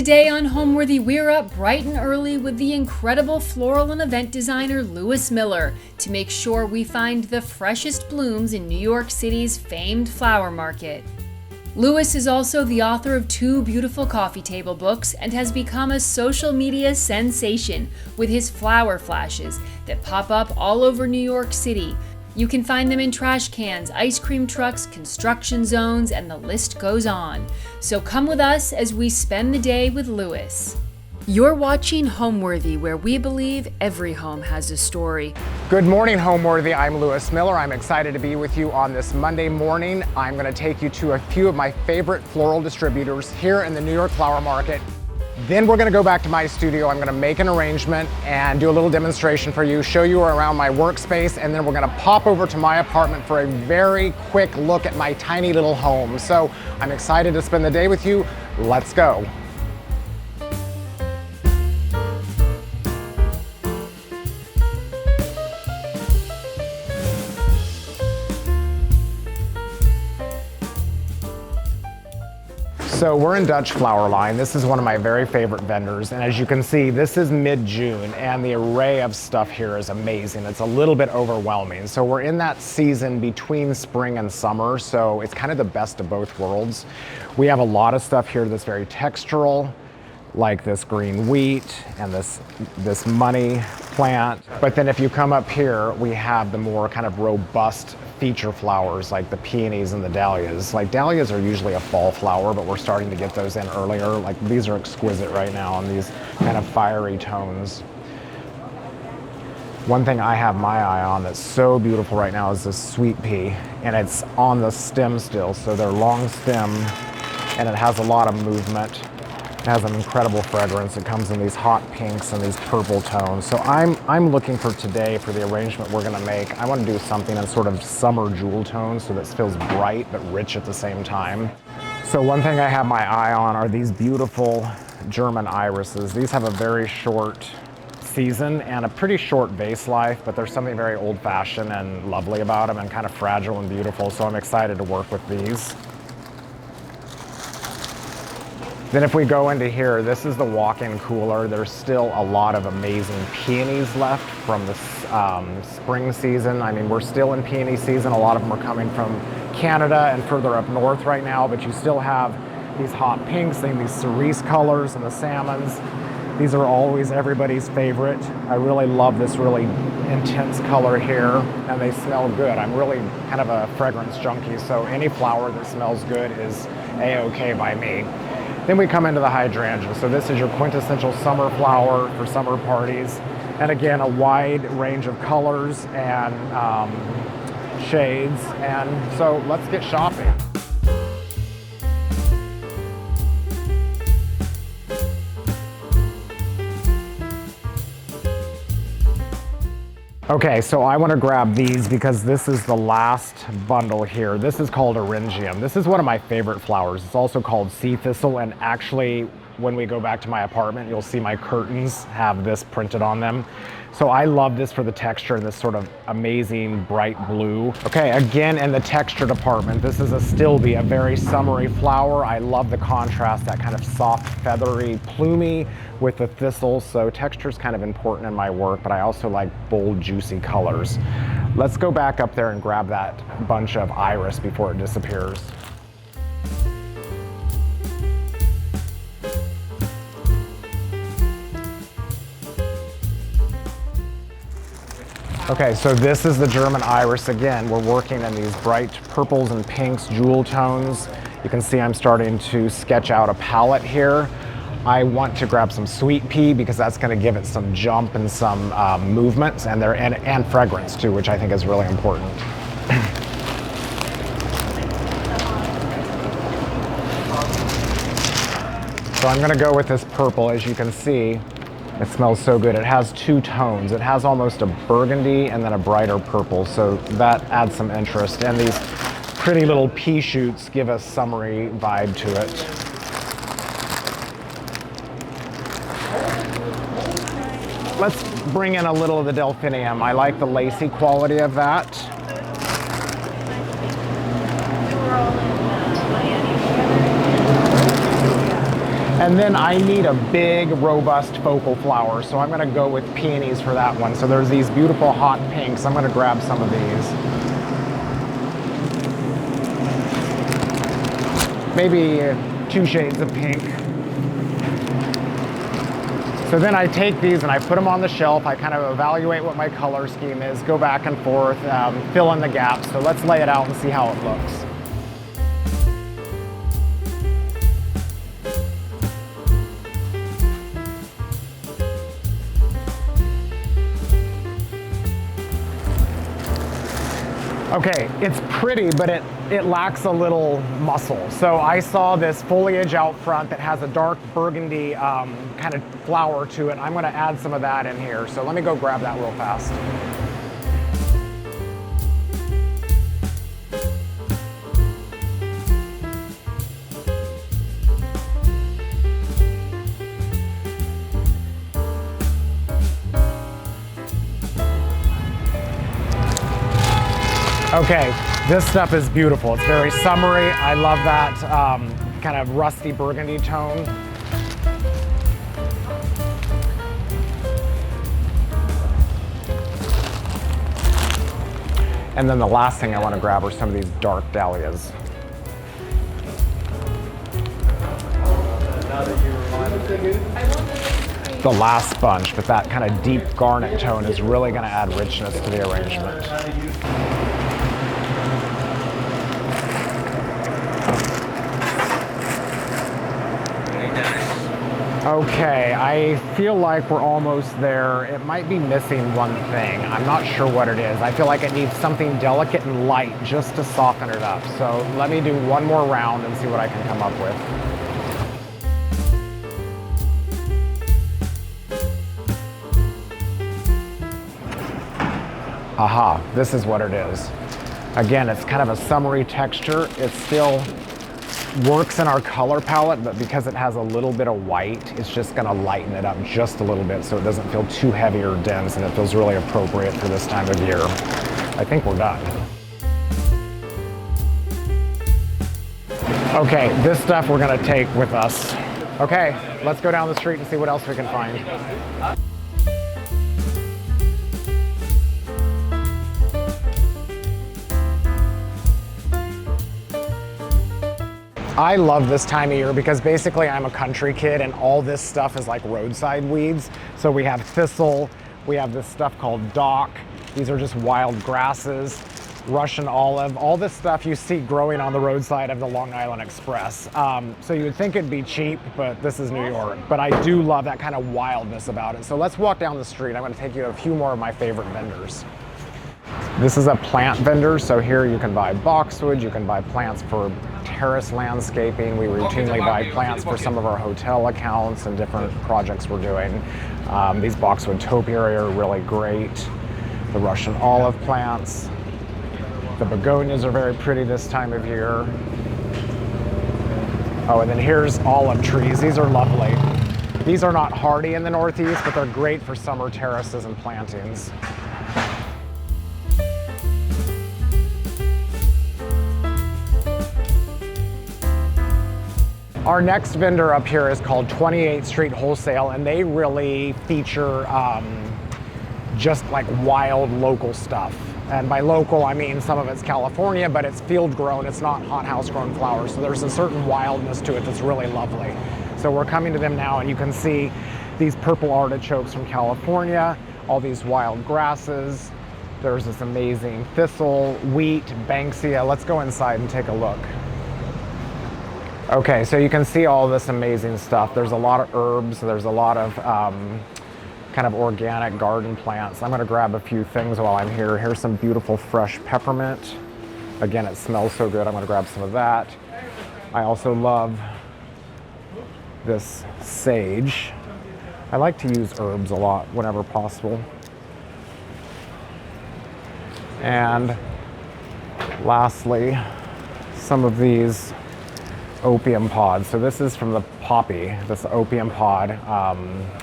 Today on Homeworthy, we're up bright and early with the incredible floral and event designer Lewis Miller to make sure we find the freshest blooms in New York City's famed flower market. Lewis is also the author of 2 beautiful coffee table books and has become a social media sensation with his flower flashes that pop up all over New York City. You can find them in trash cans, ice cream trucks, construction zones, and the list goes on. So come with us as we spend the day with Lewis. You're watching Homeworthy, where we believe every home has a story. Good morning, Homeworthy. I'm Lewis Miller. I'm excited to be with you on this Monday morning. I'm going to take you to a few of my favorite floral distributors here in the New York Flower Market. Then we're going to go back to my studio. I'm going to make an arrangement and do a little demonstration for you, show you around my workspace, and then we're going to pop over to my apartment for a very quick look at my tiny little home. So I'm excited to spend the day with you. Let's go. So we're in Dutch Flower Line. This is one of my very favorite vendors. And as you can see, this is mid-June and the array of stuff here is amazing. It's a little bit overwhelming. So we're in that season between spring and summer. So it's kind of the best of both worlds. We have a lot of stuff here that's very textural, like this green wheat and this money plant. But then if you come up here, we have the more kind of robust feature flowers like the peonies and the dahlias. Like dahlias are usually a fall flower, but we're starting to get those in earlier. Like these are exquisite right now in these kind of fiery tones. One thing I have my eye on that's so beautiful right now is this sweet pea, and it's on the stem still. So they're long stem and it has a lot of movement. It has an incredible fragrance. It comes in these hot pinks and these purple tones. So I'm looking for today, for the arrangement we're gonna make, I wanna do something in sort of summer jewel tones so that it feels bright but rich at the same time. So one thing I have my eye on are these beautiful German irises. These have a very short season and a pretty short vase life, but there's something very old-fashioned and lovely about them and kind of fragile and beautiful. So I'm excited to work with these. Then if we go into here, this is the walk-in cooler. There's still a lot of amazing peonies left from the spring season. I mean, we're still in peony season. A lot of them are coming from Canada and further up north right now, but you still have these hot pinks and these cerise colors and the salmons. These are always everybody's favorite. I really love this really intense color here, and they smell good. I'm really kind of a fragrance junkie, so any flower that smells good is A-okay by me. Then we come into the hydrangea. So this is your quintessential summer flower for summer parties. And again, a wide range of colors and shades. And so let's get shopping. Okay, so I want to grab these because this is the last bundle here. This is called Eryngium. This is one of my favorite flowers. It's also called sea thistle, and actually when we go back to my apartment, you'll see my curtains have this printed on them. So I love this for the texture and this sort of amazing bright blue. Okay, again in the texture department, this is a stilbe, a very summery flower. I love the contrast, that kind of soft, feathery, plumy with the thistles. So texture is kind of important in my work, but I also like bold, juicy colors. Let's go back up there and grab that bunch of iris before it disappears. Okay, so this is the German iris again. We're working in these bright purples and pinks, jewel tones. You can see I'm starting to sketch out a palette here. I want to grab some sweet pea because that's going to give it some jump and some movement and fragrance too, which I think is really important. So I'm going to go with this purple. As you can see, it smells so good. It has 2 tones. It has almost a burgundy and then a brighter purple, so that adds some interest. And these pretty little pea shoots give a summery vibe to it. Let's bring in a little of the delphinium. I like the lacy quality of that. And then I need a big, robust focal flower, so I'm gonna go with peonies for that one. So there's these beautiful hot pinks. I'm gonna grab some of these. Maybe 2 shades of pink. So then I take these and I put them on the shelf. I kind of evaluate what my color scheme is, go back and forth, fill in the gaps. So let's lay it out and see how it looks. Okay, it's pretty, but it lacks a little muscle. So I saw this foliage out front that has a dark burgundy kind of flower to it. I'm gonna add some of that in here. So let me go grab that real fast. Okay, this stuff is beautiful. It's very summery. I love that kind of rusty burgundy tone. And then the last thing I want to grab are some of these dark dahlias. The last bunch, but that kind of deep garnet tone is really going to add richness to the arrangement. Okay, I feel like we're almost there. It might be missing one thing. I'm not sure what it is. I feel like it needs something delicate and light just to soften it up. So let me do one more round and see what I can come up with. Aha, this is what it is. Again, it's kind of a summery texture. It still works in our color palette, but because it has a little bit of white, it's just gonna lighten it up just a little bit so it doesn't feel too heavy or dense, and it feels really appropriate for this time of year. I think we're done. Okay, this stuff we're gonna take with us. Okay, let's go down the street and see what else we can find. I love this time of year because basically I'm a country kid and all this stuff is like roadside weeds. So we have thistle, we have this stuff called dock. These are just wild grasses, Russian olive, all this stuff you see growing on the roadside of the Long Island Express. So you would think it'd be cheap, but this is New York. But I do love that kind of wildness about it. So let's walk down the street. I'm gonna take you to a few more of my favorite vendors. This is a plant vendor, so here you can buy boxwood, you can buy plants for terrace landscaping. We routinely buy plants for some of our hotel accounts and different projects we're doing. These boxwood topiary are really great. The Russian olive plants. The begonias are very pretty this time of year. Oh, and then here's olive trees. These are lovely. These are not hardy in the Northeast, but they're great for summer terraces and plantings. Our next vendor up here is called 28th Street Wholesale, and they really feature just like wild local stuff. And by local, I mean some of it's California, but it's field grown, it's not hothouse grown flowers. So there's a certain wildness to it that's really lovely. So we're coming to them now, and you can see these purple artichokes from California, all these wild grasses. There's this amazing thistle, wheat, banksia. Let's go inside and take a look. Okay, so you can see all this amazing stuff. There's a lot of herbs, there's a lot of kind of organic garden plants. I'm gonna grab a few things while I'm here. Here's some beautiful fresh peppermint. Again, it smells so good, I'm gonna grab some of that. I also love this sage. I like to use herbs a lot whenever possible. And lastly, some of these opium pods. So this is from the poppy, this opium pod,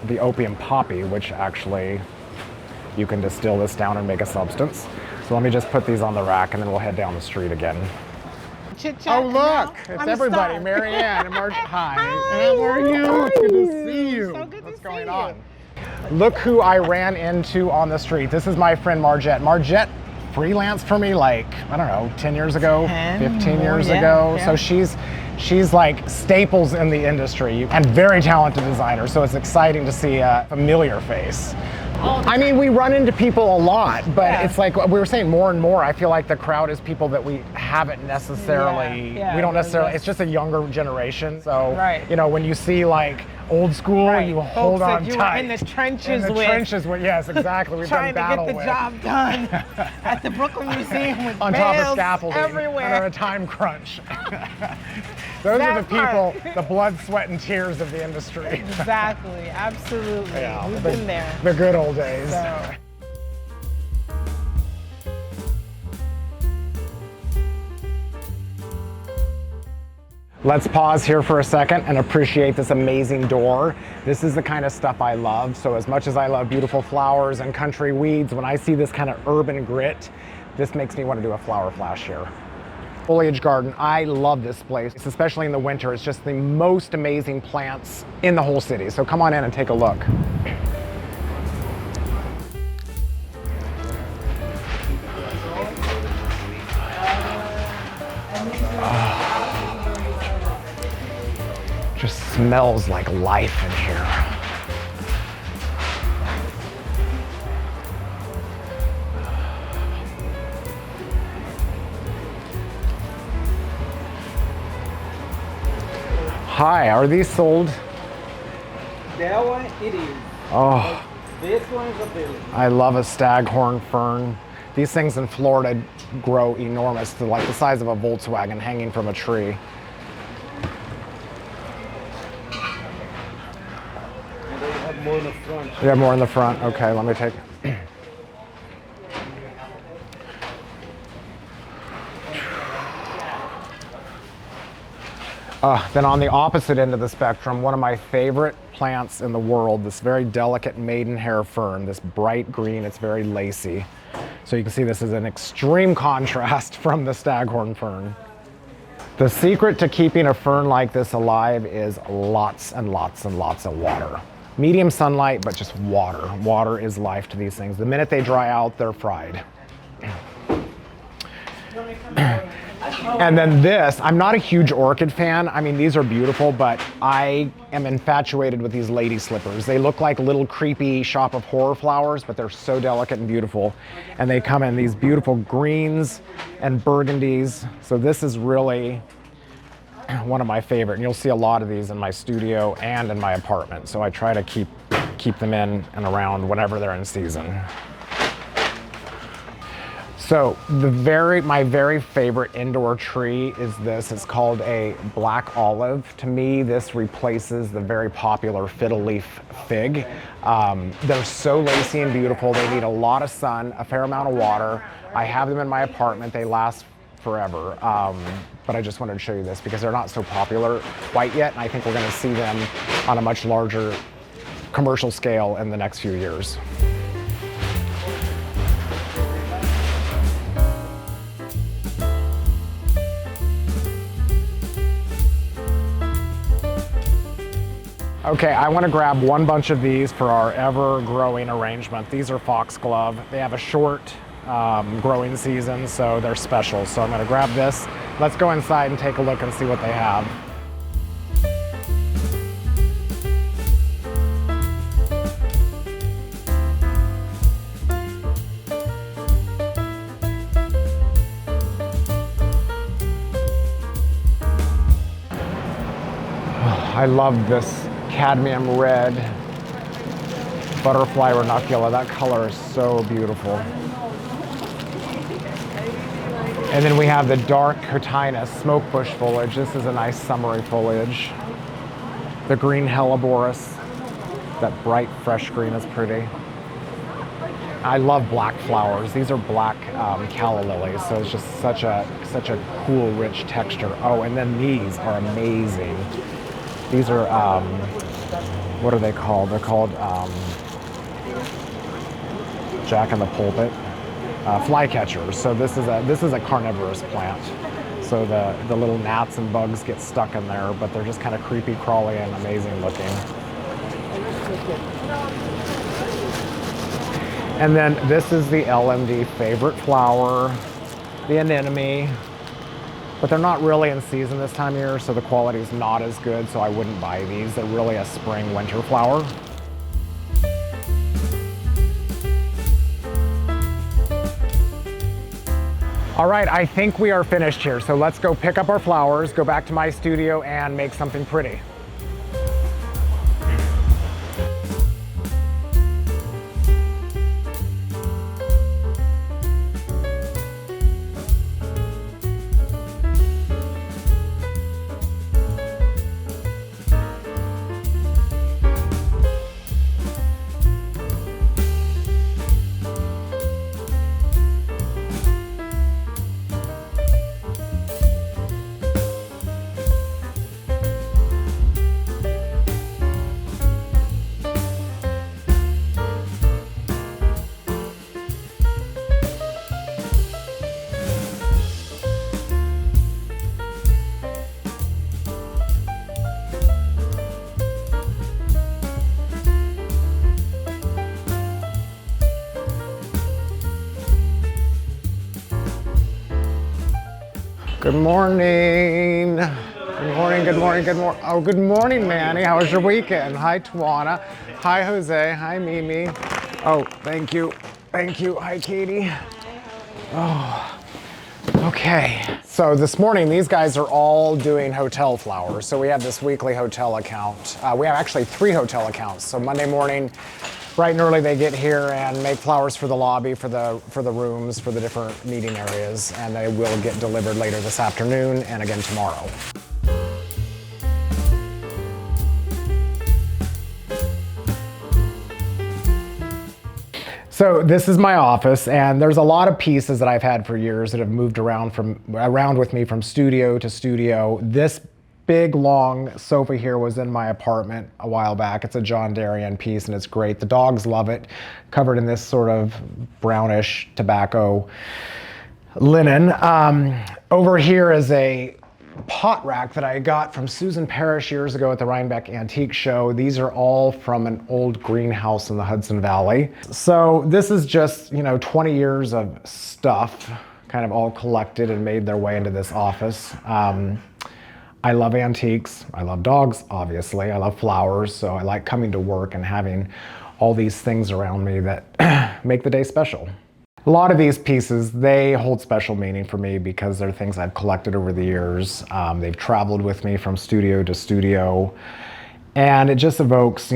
the opium poppy, which actually you can distill this down and make a substance. So let me just put these on the rack and then we'll head down the street again. chit chat. Oh, look, it's everybody. Marianne and Marge. Hi. How are you? Good to see you. So good What's to going see on? you. Look who I ran into on the street. This is my friend Margette. Margette freelanced for me like, I don't know, 10 years ago, 15 years ago. Yeah. So she's like staples in the industry and very talented designer. So it's exciting to see a familiar face. I mean, we run into people a lot, but it's like we were saying, more and more, I feel like the crowd is people that we haven't necessarily, we don't necessarily, it's just a younger generation. So, you know, when you see like old school, you hold on tight. You were in the trenches in the trenches with, yes, exactly. We've done battle with. Trying to get the job done at the Brooklyn Museum with on top of scaffolding everywhere. Under a time crunch. Those are the people, the blood, sweat, and tears of the industry. Exactly, absolutely. Yeah, we've been there. The good old days. So. Let's pause here for a second and appreciate this amazing door. This is the kind of stuff I love. So as much as I love beautiful flowers and country weeds, when I see this kind of urban grit, this makes me want to do a flower flash here. Foliage garden, I love this place, especially in the winter. It's just the most amazing plants in the whole city. So come on in and take a look. Just smells like life in here. Hi, are these sold? That one, it is. Oh. This one is available. I love a staghorn fern. These things in Florida grow enormous, to like the size of a Volkswagen hanging from a tree. And they have more in the front. You have more in the front? Okay, let me take. Then on the opposite end of the spectrum, one of my favorite plants in the world, this very delicate maidenhair fern, this bright green, it's very lacy. So you can see this is an extreme contrast from the staghorn fern. The secret to keeping a fern like this alive is lots and lots and lots of water. Medium sunlight, but just water. Water is life to these things. The minute they dry out, they're fried. And then this, I'm not a huge orchid fan. I mean, these are beautiful, but I am infatuated with these lady slippers. They look like little creepy shop of horror flowers, but they're so delicate and beautiful. And they come in these beautiful greens and burgundies. So this is really one of my favorite. And you'll see a lot of these in my studio and in my apartment. So I try to keep them in and around whenever they're in season. So my very favorite indoor tree is this. It's called a black olive. To me, this replaces the very popular fiddle leaf fig. They're so lacy and beautiful. They need a lot of sun, a fair amount of water. I have them in my apartment. They last forever. But I just wanted to show you this because they're not so popular quite yet. And I think we're gonna see them on a much larger commercial scale in the next few years. Okay, I want to grab one bunch of these for our ever-growing arrangement. These are foxglove. They have a short growing season, so they're special. So I'm going to grab this. Let's go inside and take a look and see what they have. I love this cadmium red butterfly ranunculus. That color is so beautiful. And then we have the dark cotinus smoke bush foliage. This is a nice summery foliage. The green helleborus, that bright fresh green is pretty. I love black flowers. These are black calla lilies, so it's just such a cool, rich texture. Oh, and then these are amazing. These are, what are they called? They're called Jack in the Pulpit, flycatchers. So this is a carnivorous plant. so the little gnats and bugs get stuck in there, but they're just kind of creepy, crawly, and amazing looking. And then this is the LMD favorite flower, the anemone. But they're not really in season this time of year, so the quality is not as good, so I wouldn't buy these. They're really a spring winter flower. All right, I think we are finished here, so let's go pick up our flowers, go back to my studio, and make something pretty. Good morning. Good morning, good morning, good morning. Oh, good morning, Manny. How was your weekend? Hi, Tawana. Hi, Jose. Hi, Mimi. Oh, thank you. Thank you. Hi, Katie. Oh, okay. So this morning, these guys are all doing hotel flowers. So we have this weekly hotel account. We have actually 3 hotel accounts. So Monday morning, bright and early, they get here and make flowers for the lobby, for the rooms, for the different meeting areas, and they will get delivered later this afternoon and again tomorrow. So this is my office, and there's a lot of pieces that I've had for years that have moved around with me from studio to studio. This big long sofa here was in my apartment a while back. It's a John Darien piece and it's great. The dogs love it. Covered in this sort of brownish tobacco linen. Over here is a pot rack that I got from Susan Parrish years ago at the Rhinebeck Antique Show. These are all from an old greenhouse in the Hudson Valley. So this is just, 20 years of stuff kind of all collected and made their way into this office. I love antiques. I love dogs, obviously. I love flowers, so I like coming to work and having all these things around me that make the day special. A lot of these pieces, they hold special meaning for me because they're things I've collected over the years. They've traveled with me from studio to studio, and it just evokes,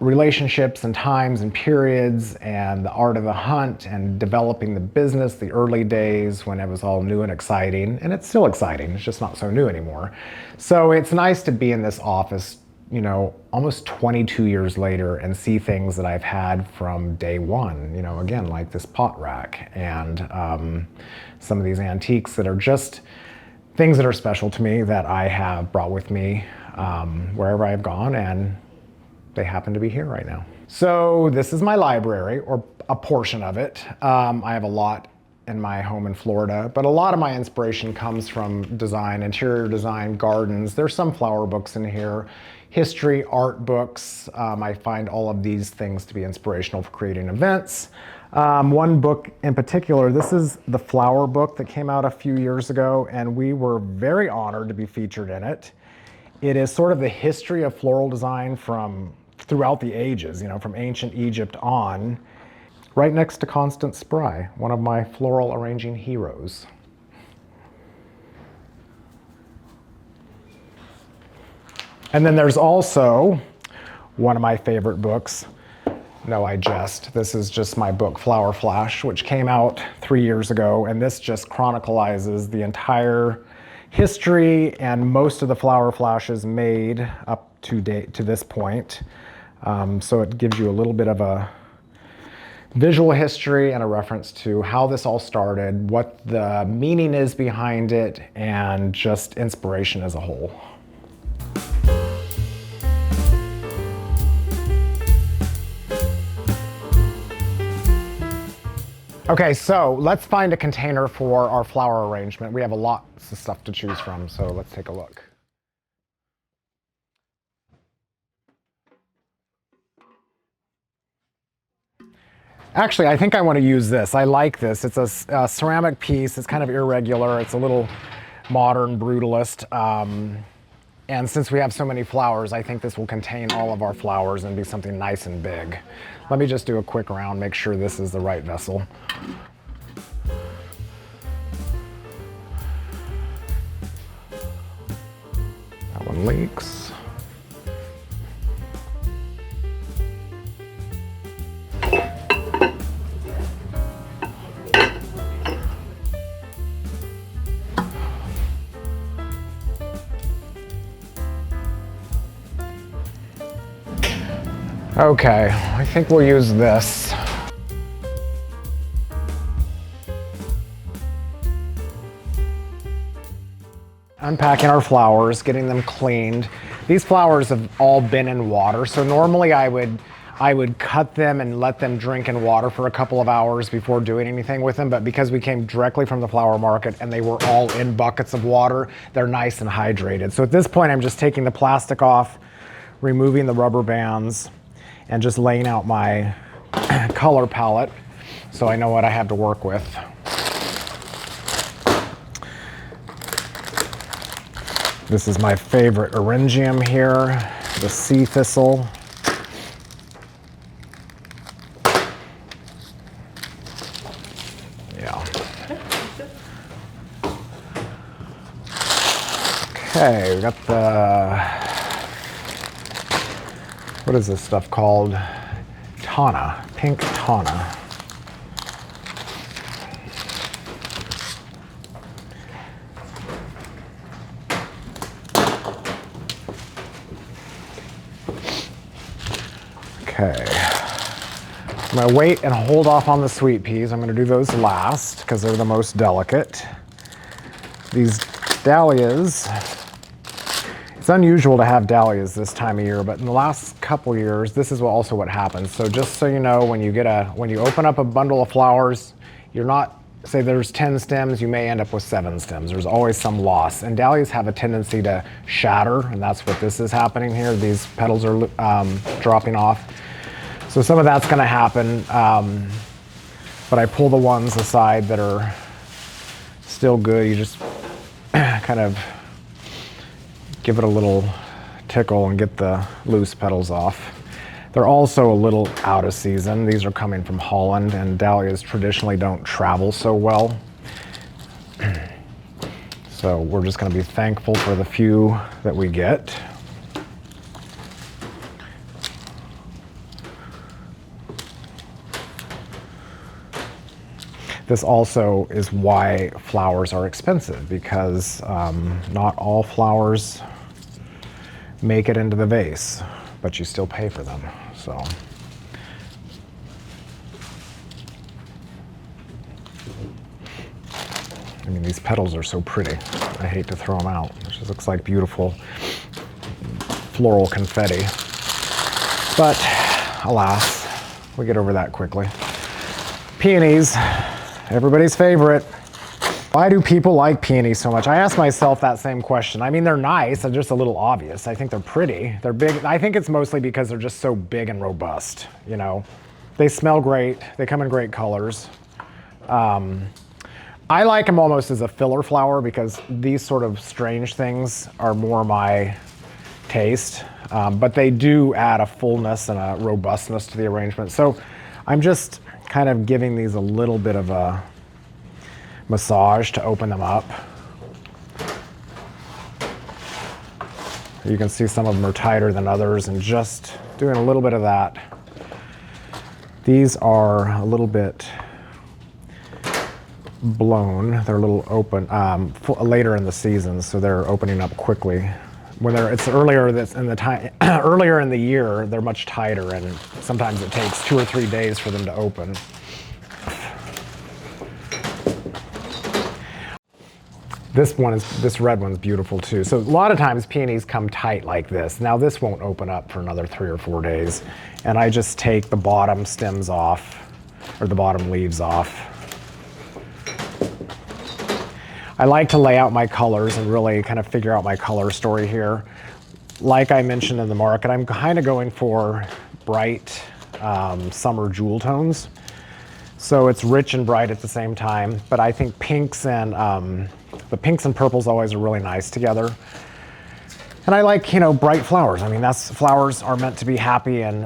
relationships and times and periods and the art of the hunt and developing the business, the early days when it was all new and exciting. And it's still exciting, it's just not so new anymore. So it's nice to be in this office, almost 22 years later and see things that I've had from day one, again, like this pot rack and some of these antiques that are just things that are special to me that I have brought with me wherever I've gone, and they happen to be here right now. So this is my library, or a portion of it. I have a lot in my home in Florida, but a lot of my inspiration comes from design, interior design, gardens. There's some flower books in here, history, art books. I find all of these things to be inspirational for creating events. One book in particular, this is the flower book that came out a few years ago, and we were very honored to be featured in it. It is sort of the history of floral design from throughout the ages, from ancient Egypt on, right next to Constance Spry, one of my floral arranging heroes. And then there's also one of my favorite books. No, I jest. This is just my book, Flower Flash, which came out 3 years ago, and this just chronicalizes the entire history and most of the flower flashes made up to date to this point. So it gives you a little bit of a visual history and a reference to how this all started, what the meaning is behind it, and just inspiration as a whole. Okay, so let's find a container for our flower arrangement. We have a lot of stuff to choose from, so let's take a look. Actually, I think I want to use this. I like this. It's a ceramic piece. It's kind of irregular. It's a little modern, brutalist. And since we have so many flowers, I think this will contain all of our flowers and be something nice and big. Let me just do a quick round, make sure this is the right vessel. That one leaks. Okay, I think we'll use this. Unpacking our flowers, getting them cleaned. These flowers have all been in water, so normally I would cut them and let them drink in water for a couple of hours before doing anything with them, but because we came directly from the flower market and they were all in buckets of water, they're nice and hydrated. So at this point, I'm just taking the plastic off, removing the rubber bands, and just laying out my color palette so I know what I have to work with. This is my favorite Eryngium here, the sea thistle. Yeah. Okay, we got the, what is this stuff called? Tana, pink Tana. Okay. I'm gonna wait and hold off on the sweet peas. I'm gonna do those last because they're the most delicate. These dahlias, it's unusual to have dahlias this time of year, but in the last couple years, this is also what happens. So just so you know, when you open up a bundle of flowers, you're not, say there's 10 stems, you may end up with 7 stems. There's always some loss. And dahlias have a tendency to shatter, and that's what this is happening here. These petals are dropping off. So some of that's gonna happen, but I pull the ones aside that are still good. You just kind of give it a little tickle and get the loose petals off. They're also a little out of season. These are coming from Holland, and dahlias traditionally don't travel so well. So we're just gonna be thankful for the few that we get. This also is why flowers are expensive, because not all flowers make it into the vase, but you still pay for them, so. I mean, these petals are so pretty. I hate to throw them out. It just looks like beautiful floral confetti. But alas, we get over that quickly. Peonies. Everybody's favorite. Why do people like peonies so much? I ask myself that same question. I mean, they're nice, they're just a little obvious. I think they're pretty, they're big. I think it's mostly because they're just so big and robust, you know? They smell great, they come in great colors. I like them almost as a filler flower because these sort of strange things are more my taste, but they do add a fullness and a robustness to the arrangement. So I'm just kind of giving these a little bit of a massage to open them up. You can see some of them are tighter than others, and just doing a little bit of that. These are a little bit blown. They're a little open later in the season, so they're opening up quickly. When it's earlier in the time, earlier in the year, they're much tighter, and sometimes it takes 2 or 3 days for them to open. This red one's beautiful too. So a lot of times peonies come tight like this. Now this won't open up for another 3 or 4 days, and I just take the bottom stems off, or the bottom leaves off. I like to lay out my colors and really kind of figure out my color story here. Like I mentioned in the market, I'm kind of going for bright summer jewel tones. So it's rich and bright at the same time, but I think pinks and the pinks and purples always are really nice together. And I like, you know, bright flowers. I mean, flowers are meant to be happy and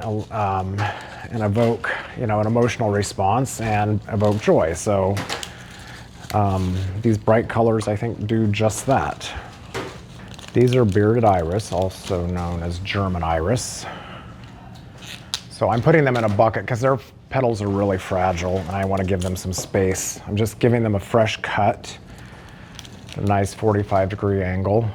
evoke, you know, an emotional response and evoke joy. So these bright colors, I think, do just that. These are bearded iris, also known as German iris. So I'm putting them in a bucket because their petals are really fragile and I want to give them some space. I'm just giving them a fresh cut, a nice 45-degree angle.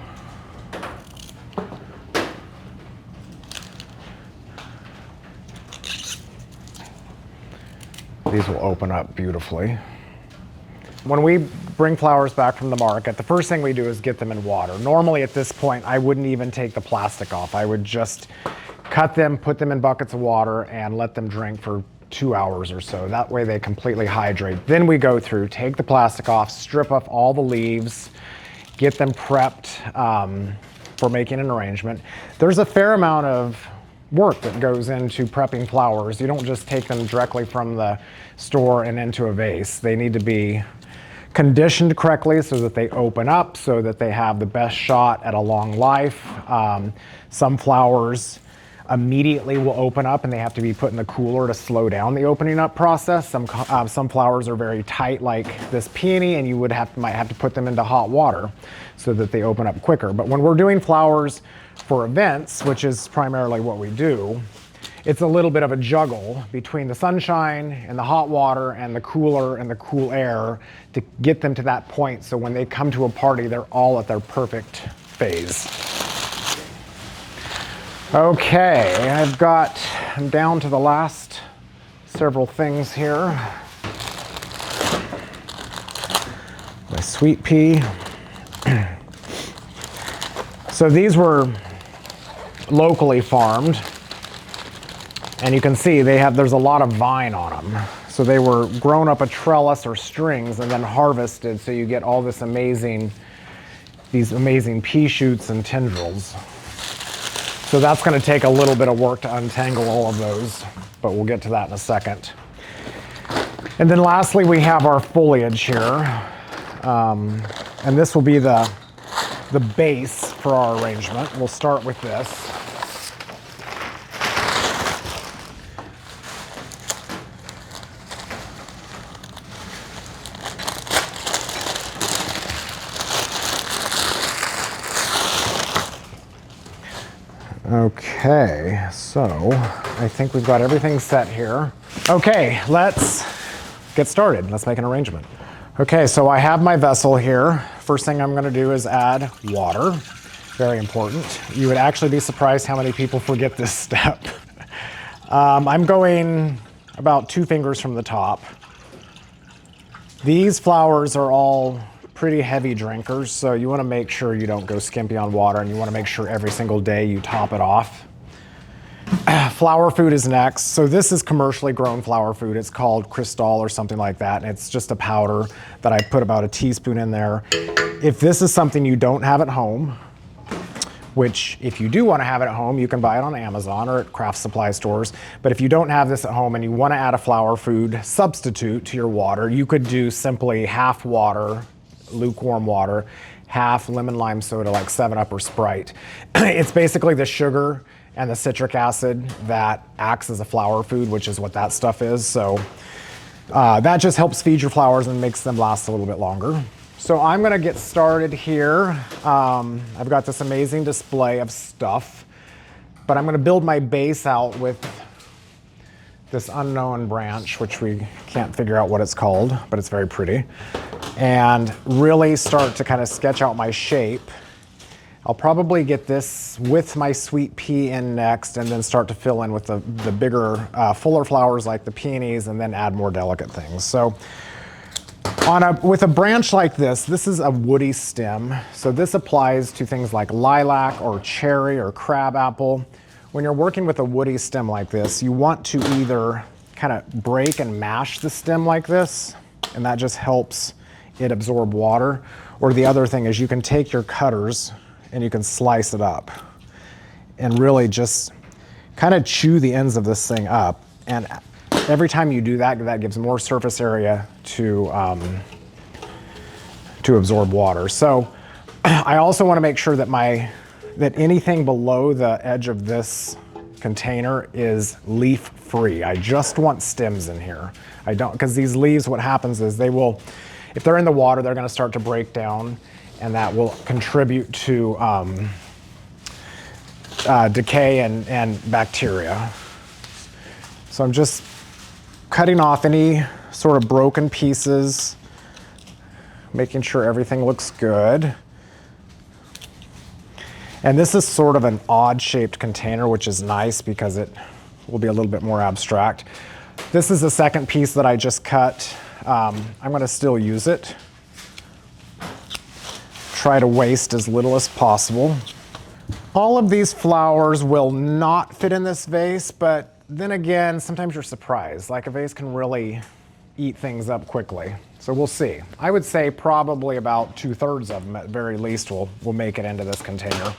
These will open up beautifully. When we bring flowers back from the market, the first thing we do is get them in water. Normally at this point, I wouldn't even take the plastic off. I would just cut them, put them in buckets of water, and let them drink for 2 hours or so. That way they completely hydrate. Then we go through, take the plastic off, strip off all the leaves, get them prepped for making an arrangement. There's a fair amount of work that goes into prepping flowers. You don't just take them directly from the store and into a vase. They need to be conditioned correctly so that they open up, so that they have the best shot at a long life. Some flowers immediately will open up and they have to be put in the cooler to slow down the opening up process. Some flowers are very tight, like this peony, and you might have to put them into hot water so that they open up quicker. But when we're doing flowers for events, which is primarily what we do, it's a little bit of a juggle between the sunshine and the hot water and the cooler and the cool air to get them to that point so when they come to a party, they're all at their perfect phase. Okay, I'm down to the last several things here. My sweet pea. So these were locally farmed. And you can see there's a lot of vine on them. So they were grown up a trellis or strings and then harvested, so you get all these amazing pea shoots and tendrils. So that's going to take a little bit of work to untangle all of those, but we'll get to that in a second. And then lastly, we have our foliage here. And this will be the base for our arrangement. We'll start with this. Okay, so I think we've got everything set here. Okay, let's get started. Let's make an arrangement. Okay, so I have my vessel here. First thing I'm gonna do is add water. Very important. You would actually be surprised how many people forget this step. I'm going about 2 fingers from the top. These flowers are all pretty heavy drinkers, so you want to make sure you don't go skimpy on water, and you want to make sure every single day you top it off. Flower food is next. So this is commercially grown flower food. It's called Cristal or something like that, and it's just a powder that I put about a teaspoon in there. If this is something you don't have at home, which if you do want to have it at home, you can buy it on Amazon or at craft supply stores. But if you don't have this at home and you want to add a flower food substitute to your water, you could do simply half water, lukewarm water, half lemon lime soda like 7-Up or Sprite. It's basically the sugar and the citric acid that acts as a flower food, which is what that stuff is. So that just helps feed your flowers and makes them last a little bit longer. So I'm gonna get started here. I've got this amazing display of stuff, but I'm gonna build my base out with this unknown branch, which we can't figure out what it's called, but it's very pretty. And really start to kind of sketch out my shape. I'll probably get this with my sweet pea in next, and then start to fill in with the bigger, fuller flowers like the peonies, and then add more delicate things. So with a branch like this is a woody stem. So this applies to things like lilac or cherry or crabapple. When you're working with a woody stem like this, you want to either kind of break and mash the stem like this, and that just helps it absorb water. Or the other thing is you can take your cutters and you can slice it up and really just kind of chew the ends of this thing up. And every time you do that, that gives more surface area to absorb water. So I also want to make sure that that anything below the edge of this container is leaf free. I just want stems in here. I don't, because these leaves, what happens is they will, if they're in the water, they're going to start to break down, and that will contribute to decay and bacteria. So I'm just cutting off any sort of broken pieces, making sure everything looks good. And this is sort of an odd shaped container, which is nice because it will be a little bit more abstract. This is the second piece that I just cut. I'm going to still use it. Try to waste as little as possible. All of these flowers will not fit in this vase, but then again, sometimes you're surprised. Like a vase can really eat things up quickly. So we'll see. I would say probably about 2/3 of them at very least will make it into this container.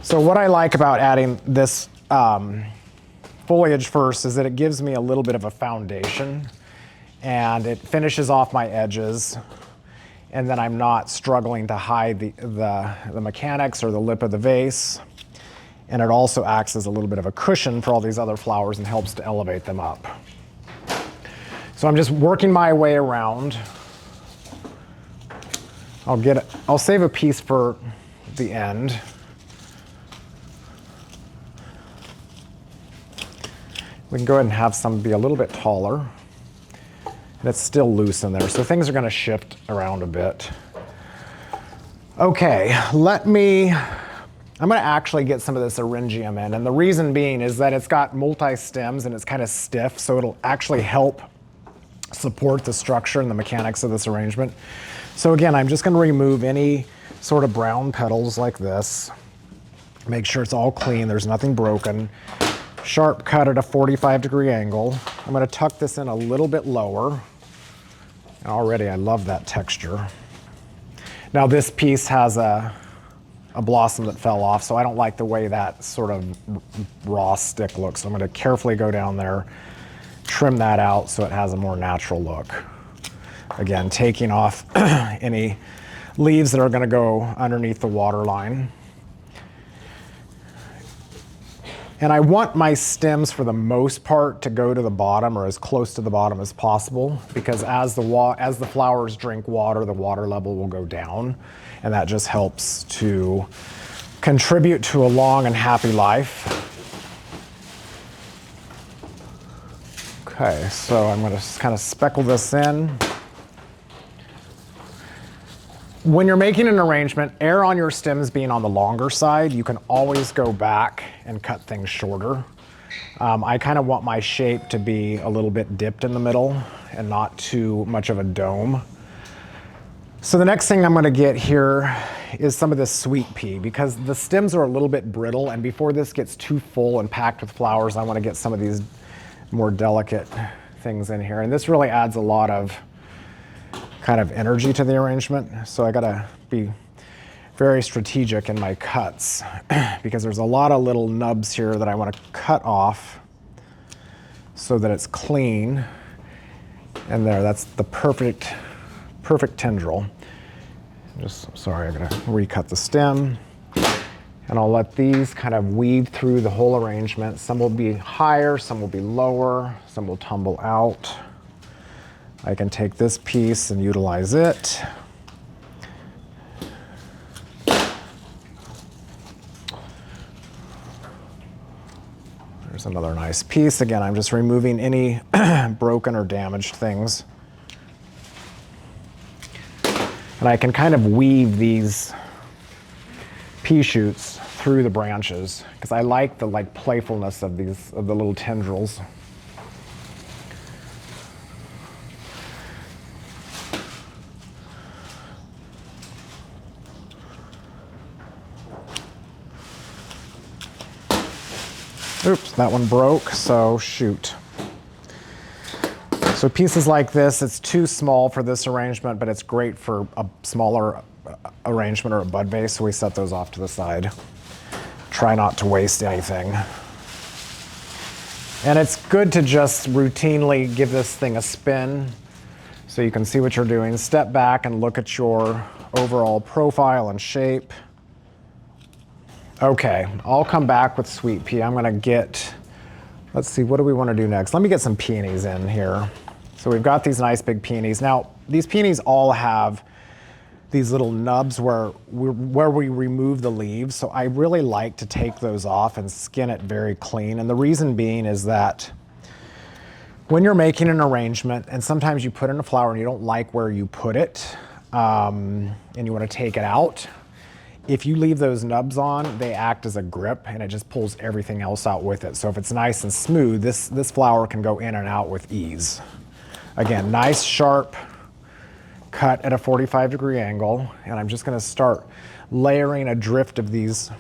So what I like about adding this foliage first is that it gives me a little bit of a foundation and it finishes off my edges, and then I'm not struggling to hide the mechanics or the lip of the vase. And it also acts as a little bit of a cushion for all these other flowers and helps to elevate them up. So I'm just working my way around. I'll save a piece for the end. We can go ahead and have some be a little bit taller. And it's still loose in there, so things are going to shift around a bit. Okay, I'm going to actually get some of this eryngium in, and the reason being is that it's got multi-stems and it's kind of stiff, so it'll actually help support the structure and the mechanics of this arrangement. So again, I'm just going to remove any sort of brown petals like this. Make sure it's all clean, there's nothing broken. Sharp cut at a 45-degree angle. I'm going to tuck this in a little bit lower. And already I love that texture. Now this piece has a blossom that fell off, so I don't like the way that sort of raw stick looks. So I'm going to carefully go down there, trim that out so it has a more natural look. Again, taking off any leaves that are going to go underneath the water line. And I want my stems, for the most part, to go to the bottom or as close to the bottom as possible, because as the flowers drink water, the water level will go down, and that just helps to contribute to a long and happy life. Okay, so I'm going to kind of speckle this in. When you're making an arrangement, err on your stems being on the longer side. You can always go back and cut things shorter. I kind of want my shape to be a little bit dipped in the middle and not too much of a dome. So the next thing I'm going to get here is some of this sweet pea, because the stems are a little bit brittle, and before this gets too full and packed with flowers, I want to get some of these more delicate things in here. And this really adds a lot of kind of energy to the arrangement. So I gotta be very strategic in my cuts because there's a lot of little nubs here that I want to cut off so that it's clean. And there, that's the perfect tendril. Sorry, I'm gonna recut the stem. And I'll let these kind of weave through the whole arrangement. Some will be higher, some will be lower, some will tumble out. I can take this piece and utilize it. There's another nice piece. Again, I'm just removing any broken or damaged things. And I can kind of weave these pea shoots through the branches because I like the playfulness of the little tendrils. Oops, that one broke, so shoot. So pieces like this, it's too small for this arrangement, but it's great for a smaller arrangement or a bud vase, so we set those off to the side. Try not to waste anything. And it's good to just routinely give this thing a spin so you can see what you're doing. Step back and look at your overall profile and shape. Okay, I'll come back with sweet pea. I'm gonna get, let's see, what do we wanna do next? Let me get some peonies in here. So we've got these nice big peonies. Now, these peonies all have these little nubs where we remove the leaves. So I really like to take those off and skin it very clean. And the reason being is that when you're making an arrangement, and sometimes you put in a flower and you don't like where you put it, and you wanna take it out, if you leave those nubs on, they act as a grip and it just pulls everything else out with it. So if it's nice and smooth, this flower can go in and out with ease. Again, nice sharp cut at a 45-degree angle, and I'm just gonna start layering a drift of these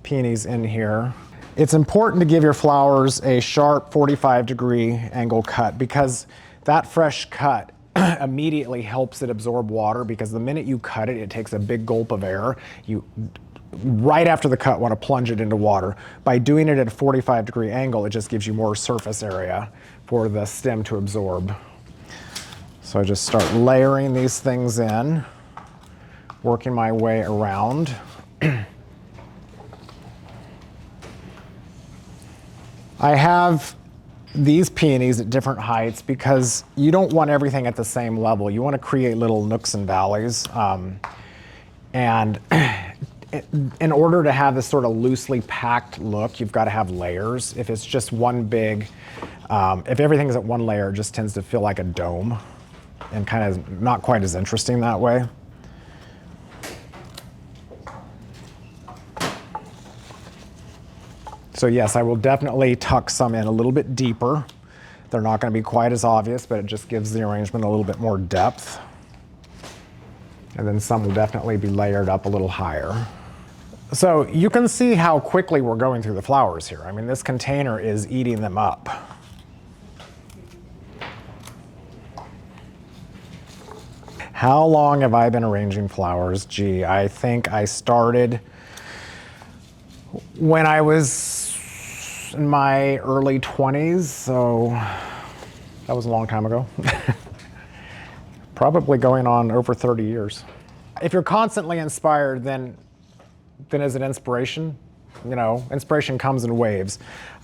peonies in here. It's important to give your flowers a sharp 45-degree angle cut because that fresh cut immediately helps it absorb water, because the minute you cut it, it takes a big gulp of air. You, right after the cut, want to plunge it into water. By doing it at a 45-degree angle, it just gives you more surface area for the stem to absorb. So I just start layering these things in, working my way around. I have these peonies at different heights because you don't want everything at the same level. You want to create little nooks and valleys. And in order to have this sort of loosely packed look, you've got to have layers. If it's just one big, if everything's at one layer, it just tends to feel like a dome and kind of not quite as interesting that way. So yes, I will definitely tuck some in a little bit deeper. They're not going to be quite as obvious, but it just gives the arrangement a little bit more depth. And then some will definitely be layered up a little higher. So you can see how quickly we're going through the flowers here. I mean, this container is eating them up. How long have I been arranging flowers? Gee, I think I started when I was in my early 20s, so that was a long time ago. Probably going on over 30 years. If you're constantly inspired, then is it inspiration? You know, inspiration comes in waves.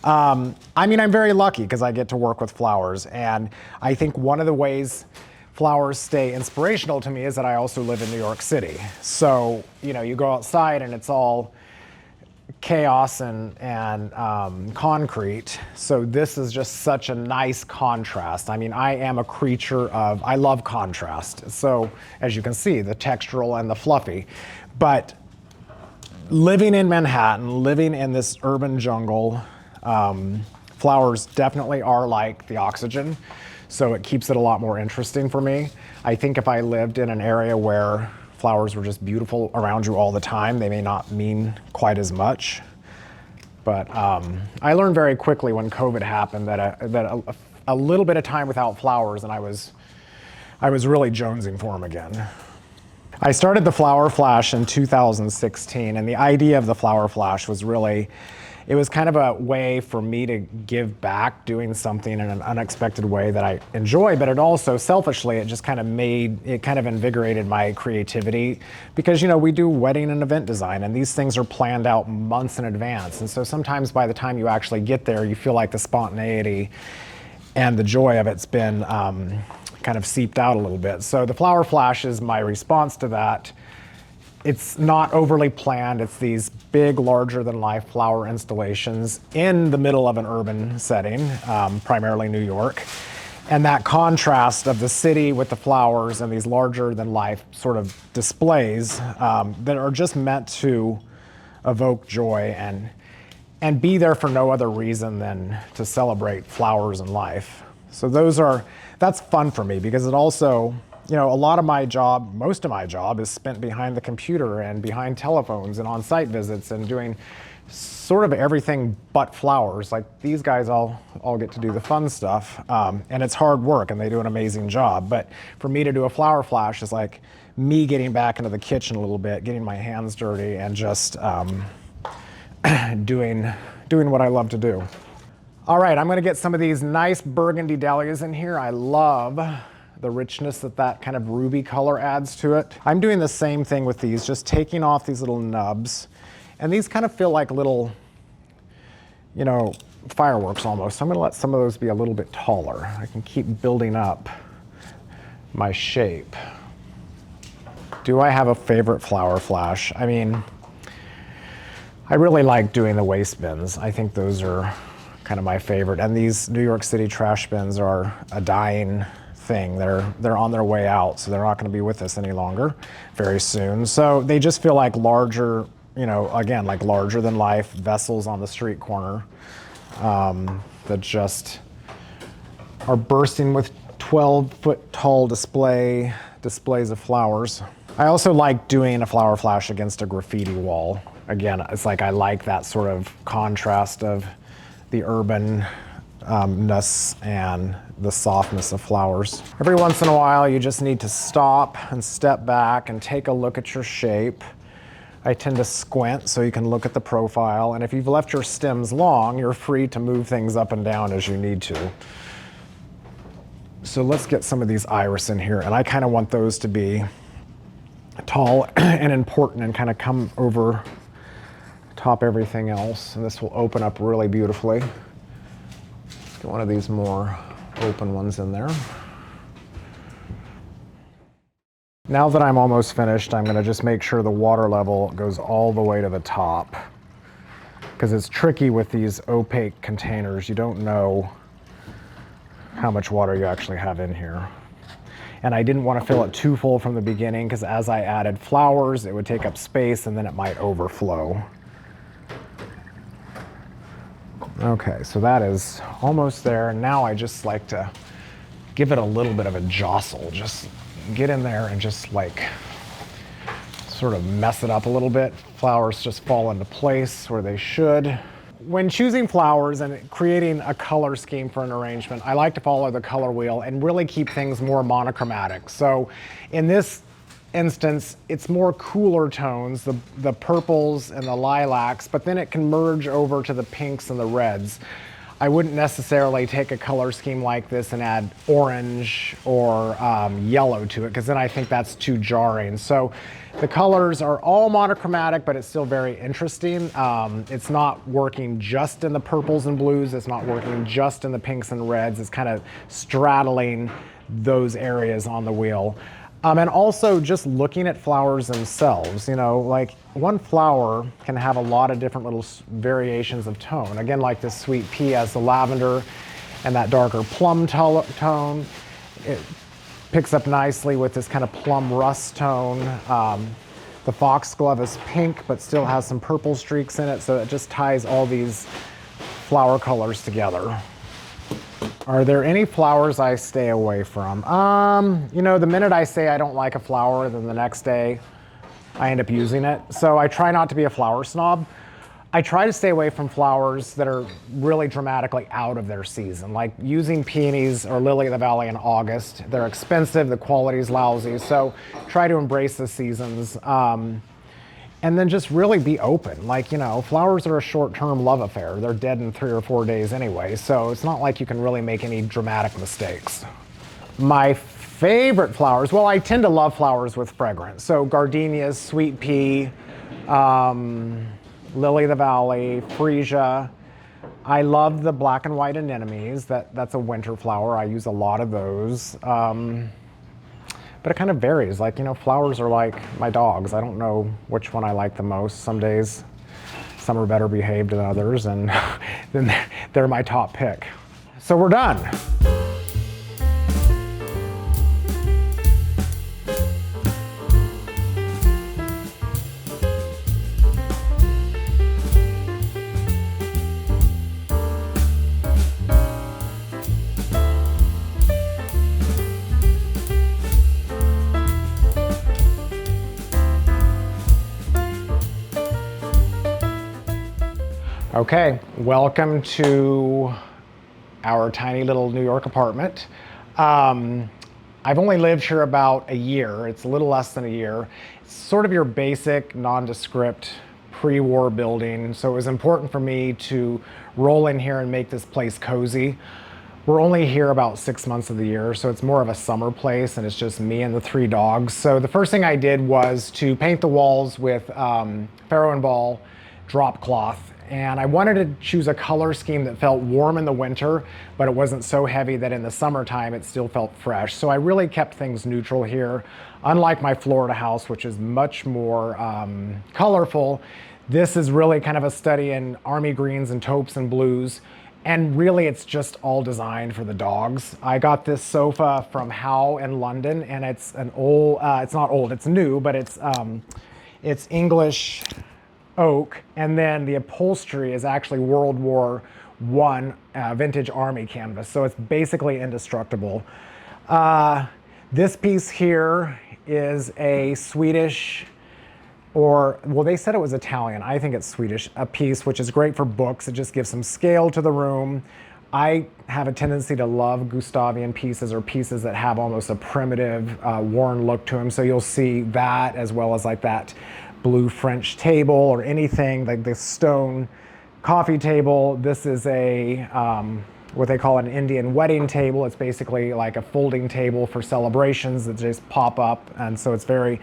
I mean, I'm very lucky because I get to work with flowers, and I think one of the ways flowers stay inspirational to me is that I also live in New York City. So, you know, you go outside and it's all chaos and concrete. So this is just such a nice contrast. I mean, I am a creature of, I love contrast. So as you can see, the textural and the fluffy. But living in Manhattan, living in this urban jungle, flowers definitely are like the oxygen. So it keeps it a lot more interesting for me. I think if I lived in an area where flowers were just beautiful around you all the time, they may not mean quite as much. But I learned very quickly when COVID happened that a little bit of time without flowers and I was really jonesing for them again. I started the Flower Flash in 2016, and the idea of the Flower Flash was really, it was kind of a way for me to give back, doing something in an unexpected way that I enjoy, but it also, selfishly, it just kind of invigorated my creativity because, you know, we do wedding and event design, and these things are planned out months in advance. And so sometimes by the time you actually get there, you feel like the spontaneity and the joy of it's been kind of seeped out a little bit. So the Flower Flash is my response to that. It's not overly planned. It's these big, larger-than-life flower installations in the middle of an urban setting, primarily New York. And that contrast of the city with the flowers and these larger-than-life sort of displays that are just meant to evoke joy and be there for no other reason than to celebrate flowers and life. So that's fun for me because it also you know, a lot of my job, most of my job is spent behind the computer and behind telephones and on site visits and doing sort of everything but flowers. Like these guys all get to do the fun stuff, and it's hard work and they do an amazing job. But for me to do a flower flash is like me getting back into the kitchen a little bit, getting my hands dirty and just doing what I love to do. All right, I'm gonna get some of these nice burgundy dahlias in here. I love the richness that kind of ruby color adds to it. I'm doing the same thing with these, just taking off these little nubs. And these kind of feel like little, you know, fireworks almost. So I'm gonna let some of those be a little bit taller. I can keep building up my shape. Do I have a favorite flower flash? I mean, I really like doing the waste bins. I think those are kind of my favorite. And these New York City trash bins are a dying thing. They're on their way out, so they're not going to be with us any longer very soon. So they just feel like larger, you know, again, like larger than life vessels on the street corner that just are bursting with 12-foot tall displays of flowers. I also like doing a flower flash against a graffiti wall. Again, it's like I like that sort of contrast of the urban ness and the softness of flowers. Every once in a while, you just need to stop and step back and take a look at your shape. I tend to squint so you can look at the profile, and if you've left your stems long, you're free to move things up and down as you need to. So let's get some of these iris in here, and I kind of want those to be tall and important and kind of come over top everything else, and this will open up really beautifully. Get one of these more open ones in there. Now that I'm almost finished, I'm gonna just make sure the water level goes all the way to the top, because it's tricky with these opaque containers. You don't know how much water you actually have in here. And I didn't want to fill it too full from the beginning, because as I added flowers, it would take up space and then it might overflow. Okay, so that is almost there. Now I just like to give it a little bit of a jostle. Just get in there and just like sort of mess it up a little bit. Flowers just fall into place where they should. When choosing flowers and creating a color scheme for an arrangement, I like to follow the color wheel and really keep things more monochromatic. So in this instance, it's more cooler tones, the purples and the lilacs, but then it can merge over to the pinks and the reds. I wouldn't necessarily take a color scheme like this and add orange or yellow to it, because then I think that's too jarring. So the colors are all monochromatic, but it's still very interesting. It's not working just in the purples and blues. It's not working just in the pinks and reds. It's kind of straddling those areas on the wheel. And also just looking at flowers themselves, you know, like one flower can have a lot of different little variations of tone. Again, like this sweet pea has the lavender and that darker plum tone. It picks up nicely with this kind of plum rust tone. The foxglove is pink, but still has some purple streaks in it, so it just ties all these flower colors together. Are there any flowers I stay away from? You know, the minute I say I don't like a flower, then the next day I end up using it. So I try not to be a flower snob. I try to stay away from flowers that are really dramatically out of their season, like using peonies or lily of the valley in August. They're expensive, the quality's lousy, so try to embrace the seasons. And then just really be open. Like, you know, flowers are a short-term love affair. They're dead in 3 or 4 days anyway, so it's not like you can really make any dramatic mistakes. My favorite flowers, well, I tend to love flowers with fragrance. So gardenias, sweet pea, lily of the valley, freesia. I love the black and white anemones. That's a winter flower. I use a lot of those. But it kind of varies. Like, you know, flowers are like my dogs. I don't know which one I like the most. Some days, some are better behaved than others, and then they're my top pick. So we're done. Okay, welcome to our tiny little New York apartment. I've only lived here about a year. It's a little less than a year. It's sort of your basic, nondescript, pre-war building. So it was important for me to roll in here and make this place cozy. We're only here about 6 months of the year, so it's more of a summer place, and it's just me and the 3 dogs. So the first thing I did was to paint the walls with Faro and Ball drop cloth. And I wanted to choose a color scheme that felt warm in the winter, but it wasn't so heavy that in the summertime it still felt fresh. So I really kept things neutral here. Unlike my Florida house, which is much more colorful, this is really kind of a study in army greens and taupes and blues. And really it's just all designed for the dogs. I got this sofa from Howe in London, and it's an old, it's not old, it's new, but it's English oak, and then the upholstery is actually World War I vintage army canvas, so it's basically indestructible. This piece here is a Swedish, or well, they said it was Italian, I think it's Swedish, a piece which is great for books. It just gives some scale to the room. I have a tendency to love Gustavian pieces, or pieces that have almost a primitive, worn look to them, so you'll see that, as well as like that blue French table, or anything like this stone coffee table. This is a what they call an Indian wedding table. It's basically like a folding table for celebrations that just pop up, and so it's very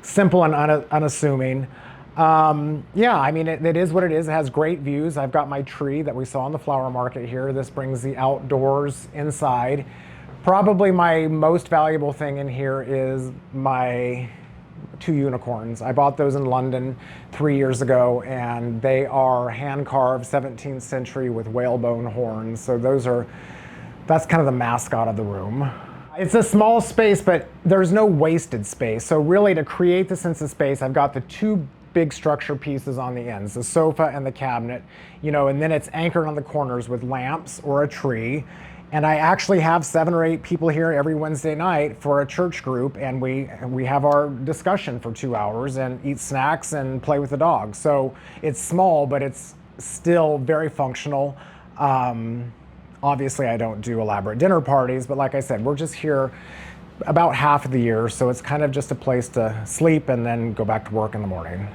simple and unassuming. Yeah, I mean, it is what it is. It has great views. I've got my tree that we saw in the flower market here. This brings the outdoors inside. Probably my most valuable thing in here is my 2 unicorns. I bought those in London 3 years ago, and they are hand-carved 17th century with whalebone horns. So that's kind of the mascot of the room. It's a small space, but there's no wasted space. So really, to create the sense of space, I've got the 2 big structure pieces on the ends, the sofa and the cabinet, and then it's anchored on the corners with lamps or a tree. And I actually have 7 or 8 people here every Wednesday night for a church group, and we have our discussion for 2 hours and eat snacks and play with the dogs. So it's small, but it's still very functional. Obviously, I don't do elaborate dinner parties, but like I said, we're just here about half of the year, so it's kind of just a place to sleep and then go back to work in the morning.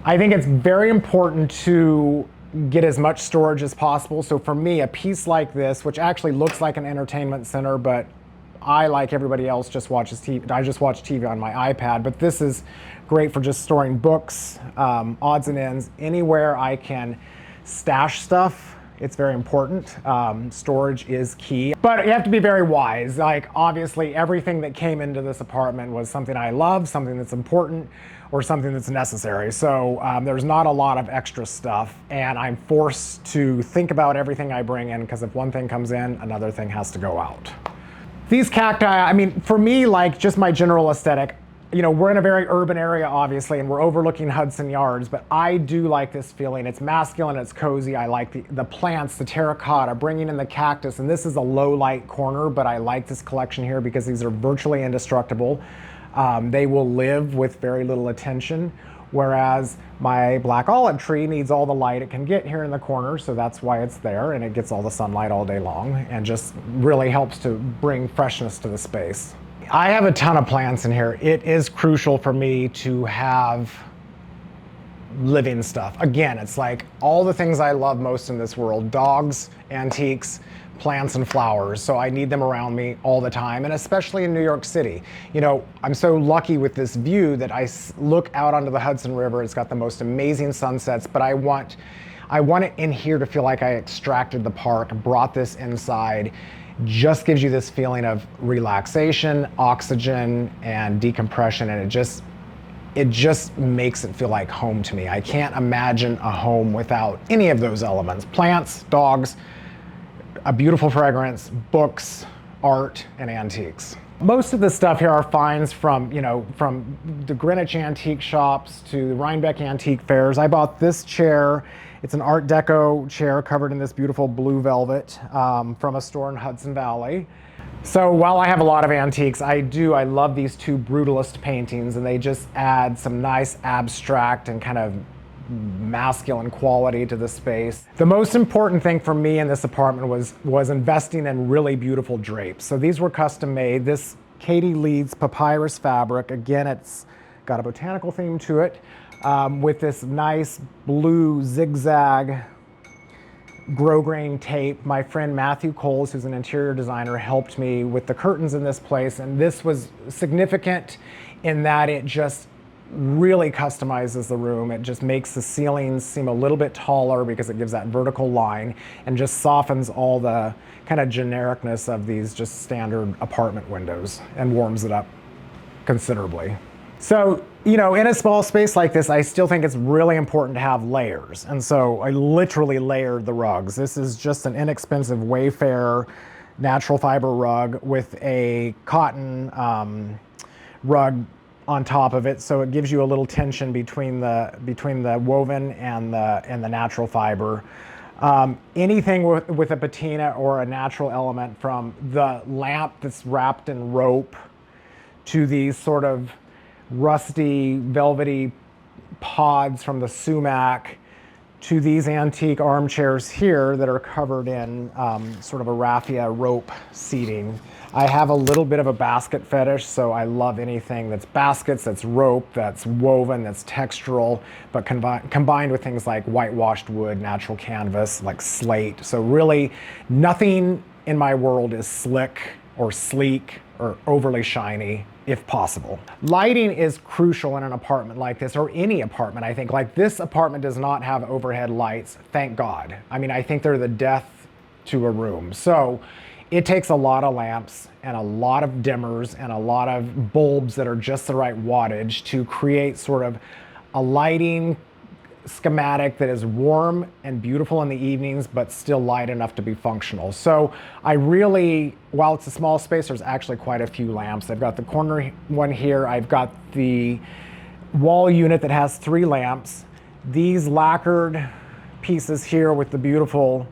I think it's very important to get as much storage as possible. So for me, a piece like this, which actually looks like an entertainment center, but I, like everybody else, just watches TV. I just watch TV on my iPad, but this is great for just storing books, odds and ends, anywhere I can stash stuff. It's very important. Storage is key, but you have to be very wise. Like, obviously, everything that came into this apartment was something I love, something that's important, or something that's necessary. So there's not a lot of extra stuff, and I'm forced to think about everything I bring in, because if one thing comes in, another thing has to go out. These cacti, I mean, for me, like just my general aesthetic, we're in a very urban area, obviously, and we're overlooking Hudson Yards, but I do like this feeling. It's masculine, it's cozy. I like the plants, the terracotta, bringing in the cactus, and this is a low light corner, but I like this collection here because these are virtually indestructible. They will live with very little attention, whereas my black olive tree needs all the light it can get here in the corner, so that's why it's there, and it gets all the sunlight all day long, and just really helps to bring freshness to the space. I have a ton of plants in here. It is crucial for me to have living stuff. Again, it's like all the things I love most in this world: dogs, antiques, plants, and flowers. So I need them around me all the time, and especially in New York City. I'm so lucky with this view that I look out onto the Hudson River. It's got the most amazing sunsets, but I want it in here to feel like I extracted the park, brought this inside. Just gives you this feeling of relaxation, oxygen, and decompression, and it just makes it feel like home to me. I can't imagine a home without any of those elements: plants, dogs, a beautiful fragrance, books, art, and antiques. Most of the stuff here are finds from the Greenwich antique shops to the Rhinebeck antique fairs. I bought this chair. It's an Art Deco chair covered in this beautiful blue velvet from a store in Hudson Valley. So while I have a lot of antiques, I love these 2 brutalist paintings, and they just add some nice abstract and kind of masculine quality to the space. The most important thing for me in this apartment was investing in really beautiful drapes. So these were custom made. This Katie Leeds papyrus fabric, again, it's got a botanical theme to it, with this nice blue zigzag grosgrain tape. My friend Matthew Coles, who's an interior designer, helped me with the curtains in this place, and this was significant in that it just really customizes the room. It just makes the ceilings seem a little bit taller because it gives that vertical line and just softens all the kind of genericness of these just standard apartment windows and warms it up considerably. So, you know, in a small space like this, I still think it's really important to have layers. And so I literally layered the rugs. This is just an inexpensive Wayfair natural fiber rug with a cotton rug on top of it, so it gives you a little tension between the woven and the natural fiber. Anything with a patina or a natural element, from the lamp that's wrapped in rope to these sort of rusty, velvety pods from the sumac, to these antique armchairs here that are covered in sort of a raffia rope seating. I have a little bit of a basket fetish, so I love anything that's baskets, that's rope, that's woven, that's textural, but combined with things like whitewashed wood, natural canvas, like slate. So really, nothing in my world is slick or sleek or overly shiny, if possible. Lighting is crucial in an apartment like this, or any apartment, I think. Like, this apartment does not have overhead lights, thank God. I mean, I think they're the death to a room. So it takes a lot of lamps and a lot of dimmers and a lot of bulbs that are just the right wattage to create sort of a lighting schematic that is warm and beautiful in the evenings, but still light enough to be functional. So I really, while it's a small space, there's actually quite a few lamps. I've got the corner one here. I've got the wall unit that has 3 lamps. These lacquered pieces here with the beautiful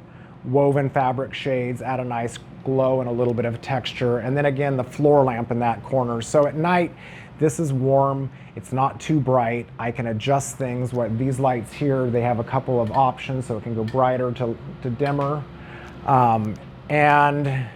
woven fabric shades add a nice glow and a little bit of texture. And then again, the floor lamp in that corner. So at night, this is warm, it's not too bright. I can adjust things. These lights here, they have a couple of options, so it can go brighter to dimmer. And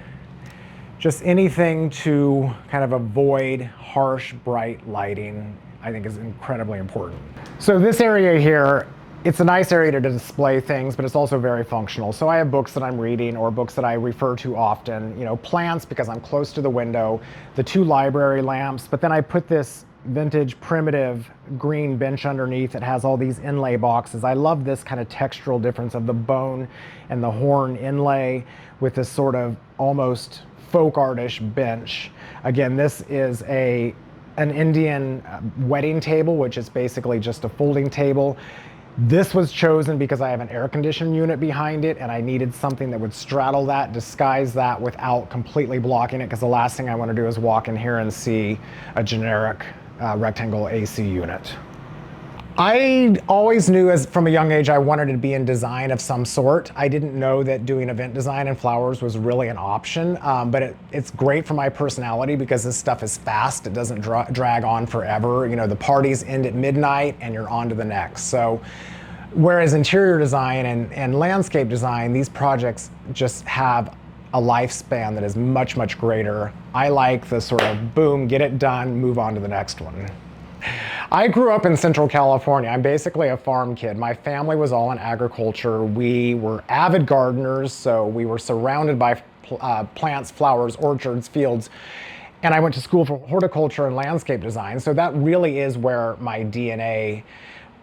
just anything to kind of avoid harsh, bright lighting, I think is incredibly important. So this area here, it's a nice area to display things, but it's also very functional. So I have books that I'm reading or books that I refer to often, you know, plants because I'm close to the window, the 2 library lamps, but then I put this vintage primitive green bench underneath that has all these inlay boxes. I love this kind of textural difference of the bone and the horn inlay with this sort of almost folk artish bench. Again, this is an Indian wedding table, which is basically just a folding table. This was chosen because I have an air conditioning unit behind it, and I needed something that would straddle that, disguise that without completely blocking it, because the last thing I want to do is walk in here and see a generic rectangle AC unit. I always knew from a young age I wanted to be in design of some sort. I didn't know that doing event design and flowers was really an option, but it's great for my personality because this stuff is fast. It doesn't drag on forever. You know, the parties end at midnight and you're on to the next. So whereas interior design and landscape design, these projects just have a lifespan that is much, much greater. I like the sort of boom, get it done, move on to the next one. I grew up in Central California. I'm basically a farm kid. My family was all in agriculture. We were avid gardeners, so we were surrounded by plants, flowers, orchards, fields. And I went to school for horticulture and landscape design, so that really is where my DNA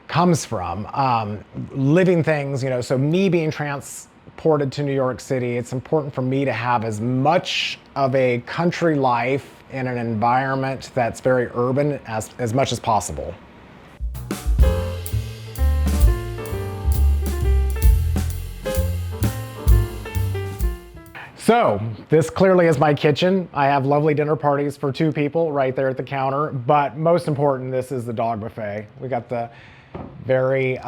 comes from. Living things, you know, so me being transported to New York City, it's important for me to have as much of a country life in an environment that's very urban as much as possible. So this clearly is my kitchen. I have lovely dinner parties for 2 people right there at the counter, but most important, this is the dog buffet. We got the very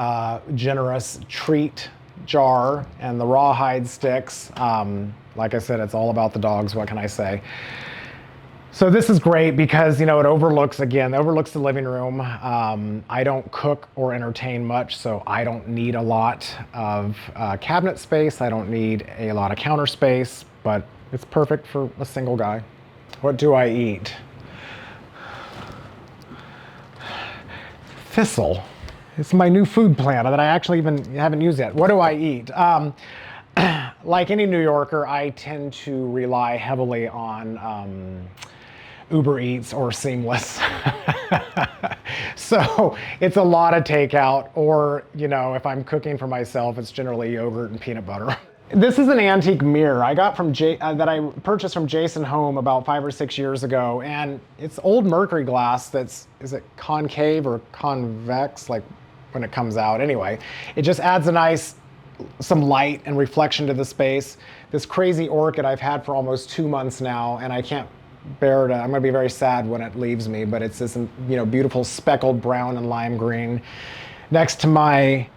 generous treat jar and the raw hide sticks. Like I said, it's all about the dogs, what can I say? This is the kitchen. I have lovely dinner parties for 2 people right there at the counter, but most important, this is the dog buffet. We got the very generous treat jar and the rawhide sticks. Like I said, it's all about the dogs, what can I say? Like I said, it's all about the dogs, what can I say? So this is great because, you know, it overlooks the living room. I don't cook or entertain much, so I don't need a lot of cabinet space. I don't need a lot of counter space, but it's perfect for a single guy. What do I eat? Thistle. It's my new food plan that I actually even haven't used yet. What do I eat? Like any New Yorker, I tend to rely heavily on Uber Eats or Seamless. So it's a lot of takeout, or, you know, if I'm cooking for myself, it's generally yogurt and peanut butter. This is an antique mirror I got from that I purchased from Jason Home about 5 or 6 years ago, and it's old mercury glass that's, is it concave or convex, like when it comes out? Anyway, it just adds some light and reflection to the space. This crazy orchid I've had for almost 2 months now, and I can't bear to, I'm gonna be very sad when it leaves me, but it's this, you know, beautiful speckled brown and lime green. Next to my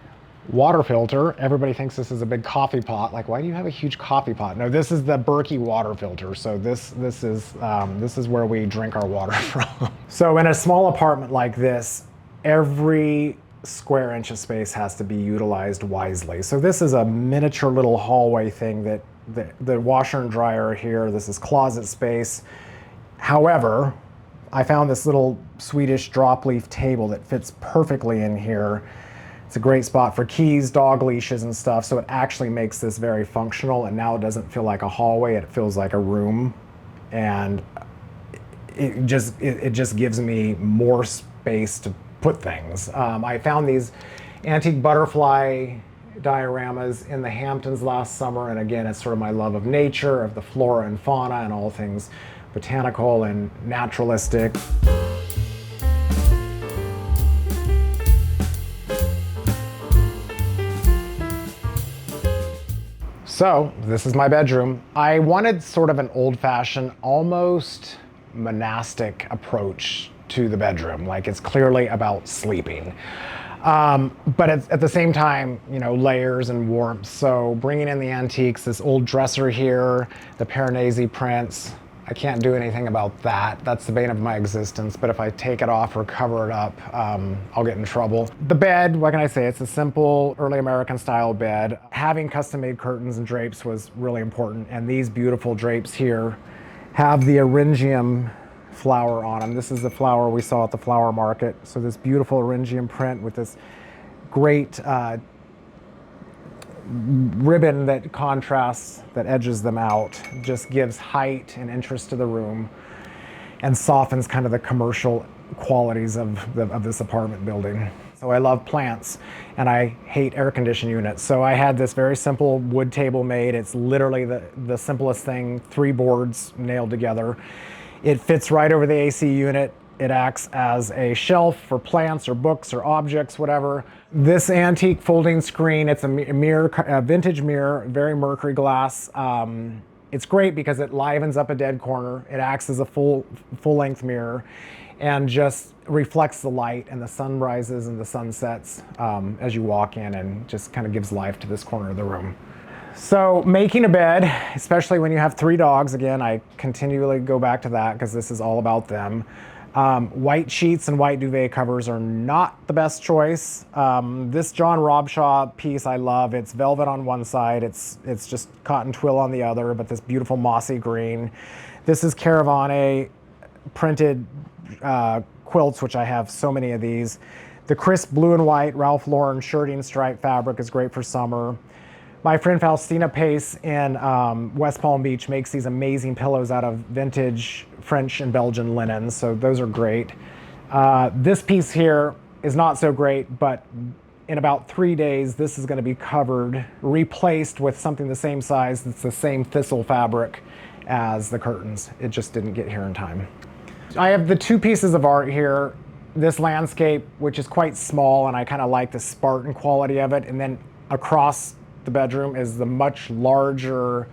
water filter, everybody thinks this is a big coffee pot. Like, why do you have a huge coffee pot? No, this is the Berkey water filter. So this is where we drink our water from. So in a small apartment like this, every square inch of space has to be utilized wisely. So this is a miniature little hallway thing that the washer and dryer are here. This is closet space. However, I found this little Swedish drop leaf table that fits perfectly in here. It's a great spot for keys, dog leashes and stuff. So it actually makes this very functional, and now it doesn't feel like a hallway, it feels like a room. And it just gives me more space to put things. I found these antique butterfly dioramas in the Hamptons last summer, and again, it's sort of my love of nature, of the flora and fauna, and all things botanical and naturalistic. So this is my bedroom. I wanted sort of an old-fashioned, almost monastic approach to the bedroom. Like, it's clearly about sleeping. But at the same time, you know, layers and warmth. So bringing in the antiques, this old dresser here, the Piranesi prints, I can't do anything about that. That's the bane of my existence. But if I take it off or cover it up, I'll get in trouble. The bed, what can I say? It's a simple early American style bed. Having custom made curtains and drapes was really important. And these beautiful drapes here have the Eryngium flower on them. This is the flower we saw at the flower market. So this beautiful Eryngium print with this great ribbon that contrasts, that edges them out, just gives height and interest to the room and softens kind of the commercial qualities of this apartment building. So I love plants and I hate air conditioning units. So I had this very simple wood table made. It's literally the simplest thing, 3 boards nailed together. It fits right over the AC unit. It acts as a shelf for plants or books or objects, whatever. This antique folding screen, it's a mirror, a vintage mirror, very mercury glass. It's great because it livens up a dead corner. It acts as a full-length mirror and just reflects the light and the sunrises and the sunsets as you walk in, and just kind of gives life to this corner of the room. So making a bed, especially when you have 3 dogs, again, I continually go back to that because this is all about them. White sheets and white duvet covers are not the best choice. This John Robshaw piece I love. It's velvet on one side, it's just cotton twill on the other, but this beautiful mossy green. This is Caravane printed quilts, which I have so many of these. The crisp blue and white Ralph Lauren shirting stripe fabric is great for summer. My friend Faustina Pace in West Palm Beach makes these amazing pillows out of vintage French and Belgian linens, so those are great. This piece here is not so great, but in about 3 days, this is going to be covered, replaced with something the same size that's the same thistle fabric as the curtains. It just didn't get here in time. I have the 2 pieces of art here. This landscape, which is quite small, and I kind of like the Spartan quality of it, and then across the bedroom is the much larger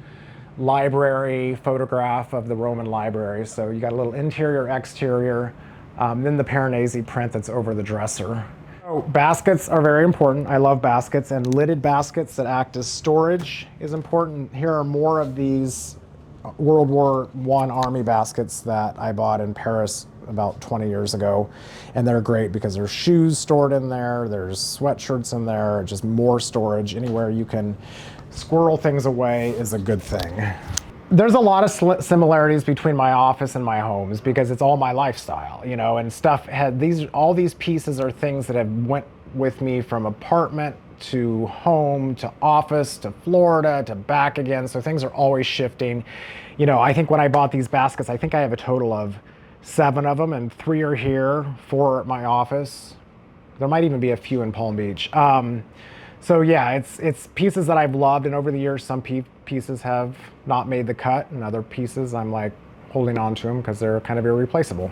library photograph of the Roman library. So you got a little interior, exterior, then the Piranesi print that's over the dresser. So baskets are very important. I love baskets, and lidded baskets that act as storage is important. Here are more of these World War I Army baskets that I bought in Paris about 20 years ago. And they're great because there's shoes stored in there, there's sweatshirts in there, just more storage. Anywhere you can squirrel things away is a good thing. There's a lot of similarities between my office and my homes because it's all my lifestyle, you know, and stuff had all these pieces are things that have went with me from apartment to home to office to Florida to back again. So things are always shifting. You know, I think when I bought these baskets, I think I have a total of 7 of them, and 3 are here, 4 at my office. There might even be a few in Palm Beach. So yeah, it's pieces that I've loved, and over the years, some pieces have not made the cut, and other pieces I'm like holding on to them because they're kind of irreplaceable.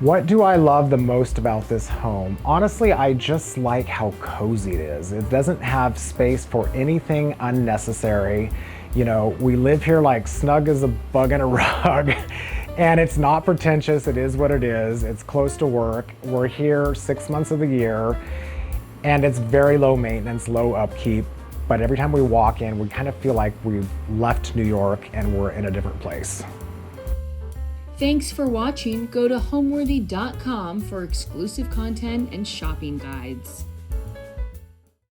What do I love the most about this home? Honestly, I just like how cozy it is. It doesn't have space for anything unnecessary. You know, we live here like snug as a bug in a rug. And it's not pretentious, it is what it is. It's close to work. We're here 6 months of the year, and it's very low maintenance, low upkeep. But every time we walk in, we kind of feel like we've left New York and we're in a different place. Thanks for watching. Go to homeworthy.com for exclusive content and shopping guides.